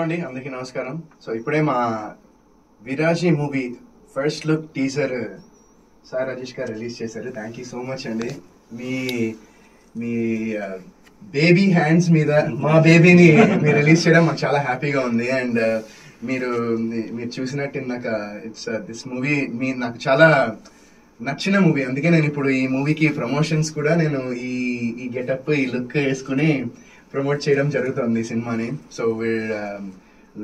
అండి, అందరికీ నమస్కారం. సో ఇప్పుడే మా Viraji movie first look teaser Sai Rajesh గారు రిలీజ్ చేశారు. థ్యాంక్ యూ సో మచ్ అండి. మీ మీ బేబీ హ్యాండ్స్ మీద మా బేబీని మీరు రిలీజ్ చేయడం మాకు చాలా హ్యాపీగా ఉంది. అండ్ మీరు చూసినట్టు ఇందాక దిస్ మూవీ నాకు చాలా నచ్చిన మూవీ. అందుకే నేను ఇప్పుడు ఈ మూవీకి ప్రమోషన్స్ కూడా నేను ఈ గెటప్ ఈ లుక్ వేసుకుని ప్రమోట్ చేయడం జరుగుతుంది ఈ సినిమాని. So we're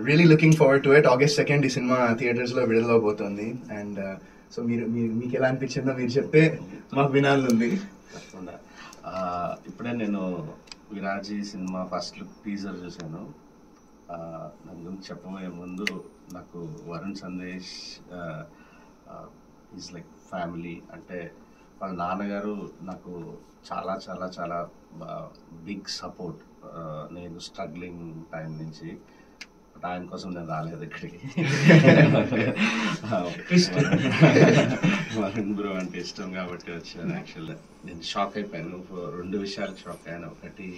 really looking forward to it. August 2 ఈ సినిమా థియేటర్స్ లో విడుదలవబోతోంది. అండ్ సో మీకు ఎలా అనిపించిందో మీరు చెప్తే మాకు వినాలనుంది. తప్పకుండా. ఇప్పుడే నేను విరాజీ సినిమా ఫస్ట్ లుక్ టీజర్ చూశాను. దాని గురించి చెప్పబోయే ముందు నాకు Varun Sandesh is like family. అంటే వాళ్ళ నాన్నగారు నాకు చాలా చాలా చాలా బిగ్ సపోర్ట్. నేను స్ట్రగ్లింగ్ టైం నుంచి ఆయన కోసం నేను రాలేదు ఇక్కడికి. వరుణ్ బ్రో అంటే ఇష్టం కాబట్టి వచ్చాను. యాక్చువల్గా నేను షాక్ అయిపోయాను. 2 విషయాలకు షాక్ అయ్యాను. ఒకటి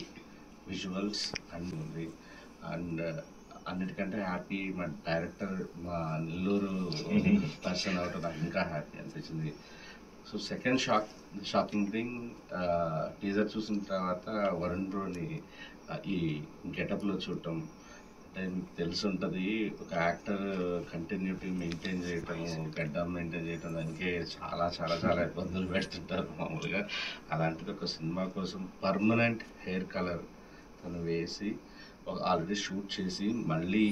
విజువల్స్ అండ్ ఉంది, అండ్ అన్నిటికంటే హ్యాపీ మా డైరెక్టర్ మా నెల్లూరు పర్సన్ అవటం నాకు ఇంకా హ్యాపీ అనిపించింది. So second shocking thing, teaser చూసిన తర్వాత వరుణ్ బ్రోని ఈ గెటప్లో చూడటం. అంటే మీకు తెలిసి ఉంటుంది, ఒక యాక్టర్ కంటిన్యూటీ మెయింటైన్ చేయటం, గడ్డం మెయింటైన్ చేయటం దానికే చాలా చాలా చాలా ఇబ్బందులు పెడుతుంటారు మామూలుగా. అలాంటిది ఒక సినిమా కోసం పర్మనెంట్ హెయిర్ కలర్ తను వేసి ఆల్రెడీ షూట్ చేసి మళ్ళీ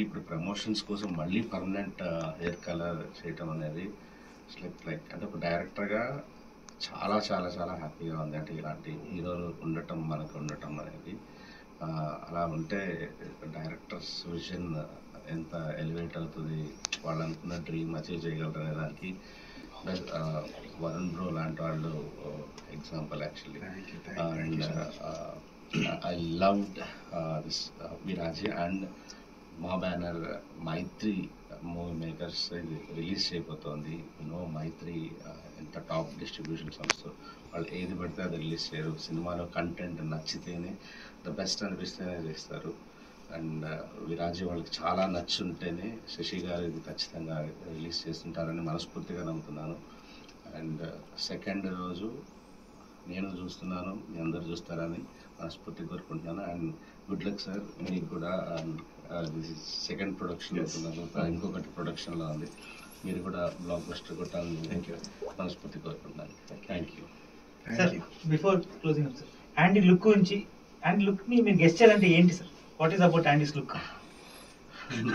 ఇప్పుడు ప్రమోషన్స్ కోసం మళ్ళీ పర్మనెంట్ హెయిర్ కలర్ చేయటం అనేది లైక్ అంటే ఒక డైరెక్టర్గా చాలా చాలా చాలా హ్యాపీగా ఉంది. అంటే ఇలాంటి హీరోలు మనకు ఉండటం అనేది అలా ఉంటే డైరెక్టర్స్ విజన్ ఎంత ఎలివేట్ అవుతుంది, వాళ్ళు అనుకున్న డ్రీమ్ అచీవ్ చేయగలరు అనే దానికి వరుణ్ బ్రో లాంటి వాళ్ళు example actually. And I loved this Viraji, and మా బ్యానర్ మైత్రి మూవీ మేకర్స్ రిలీజ్ చేయబోతోంది. మైత్రి ఎంత టాప్ డిస్ట్రిబ్యూషన్ సంస్థ, వాళ్ళు ఏది పడితే అది రిలీజ్ చేయరు. సినిమాలో కంటెంట్ నచ్చితేనే, ద బెస్ట్ అనిపిస్తేనే చేస్తారు. అండ్ విరాజీ వాళ్ళకి చాలా నచ్చుంటేనే శశి గారు ఇది ఖచ్చితంగా రిలీజ్ చేస్తుంటారని మనస్ఫూర్తిగా నమ్ముతున్నాను. అండ్ సెకండ్ రోజు నేను చూస్తున్నాను, మీ అందరు చూస్తారని మనస్ఫూర్తి కోరుకుంటున్నాను. అండ్ గుడ్ లక్ సార్, మీకు కూడా సెకండ్ ప్రొడక్షన్ అవుతున్నారు, ఇంకొకటి ప్రొడక్షన్లో ఉంది. మీరు కూడా బ్లాక్ బస్టర్ కొట్టాలని మనస్ఫూర్తి కోరుకుంటున్నాను. Thank you. Before closing sir, యాండీ look గురించి, యాండీ లుక్ ని మీరు గెస్ట్ చేయాలంటే ఏంటి sir? What is about యాండీస్ look?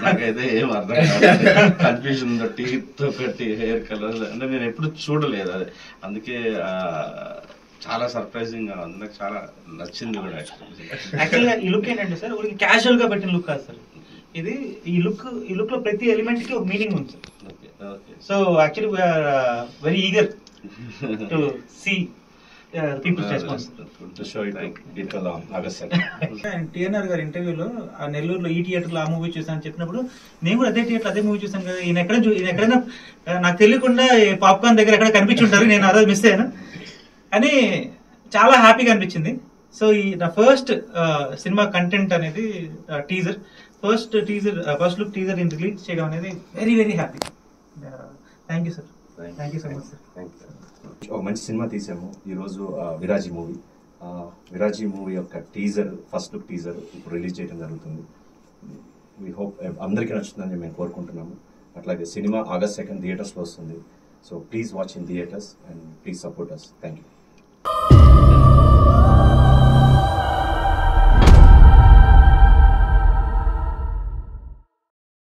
నాకైతే ఏం అర్థం కాదు, కన్ఫ్యూజన్ ఉంది. టీత్ ఒకటి, హెయిర్ కలర్ అంటే నేను ఎప్పుడు చూడలేదు అది, అందుకే చాలా సర్ప్రైజింగ్ గా ఉంది. నాకు చాలా నచ్చింది కూడా. యాక్చువల్గా ఈ లుక్ ఏంటంటే సార్, ఊరికి క్యాజువల్ గా పెట్టిన లుక్ కాదు సార్ ఇది. ఈ లుక్ లో ప్రతి ఎలిమెంట్ కి ఒక మీనింగ్ ఉంది sir. So actually we are very eager to see peoples response. TNR గారి ఇంటర్వ్యూలో ఆ నెల్లూరులో ఈ థియేటర్ లో ఆ మూవీ చూసాను చెప్పినప్పుడు, నేను కూడా అదే థియేటర్ అదే మూవీ చూసాను కదా, ఈయన ఎక్కడైనా నాకు తెలియకుండా పాప్కార్న్ దగ్గర ఎక్కడ కనిపించుంటారు, నేను ఆ రోజు మిస్ అయ్యాను అని చాలా హ్యాపీగా అనిపించింది. సో ఈ నా ఫస్ట్ సినిమా కంటెంట్ అనేది teaser, first look teaser release చేయడం అనేది very very happy. Thank you sir, thank you so much sir. మంచి సినిమా తీసాము ఈరోజు, విరాజీ మూవీ యొక్క టీజర్, ఫస్ట్ లుక్ టీజర్ ఇప్పుడు రిలీజ్ చేయడం జరుగుతుంది. వీ హోప్ అందరికీ నచ్చుతుందని మేము కోరుకుంటున్నాము. అట్లాగే సినిమా August 2 థియేటర్స్లో వస్తుంది. So please watch in theatres and please support us. Thank you.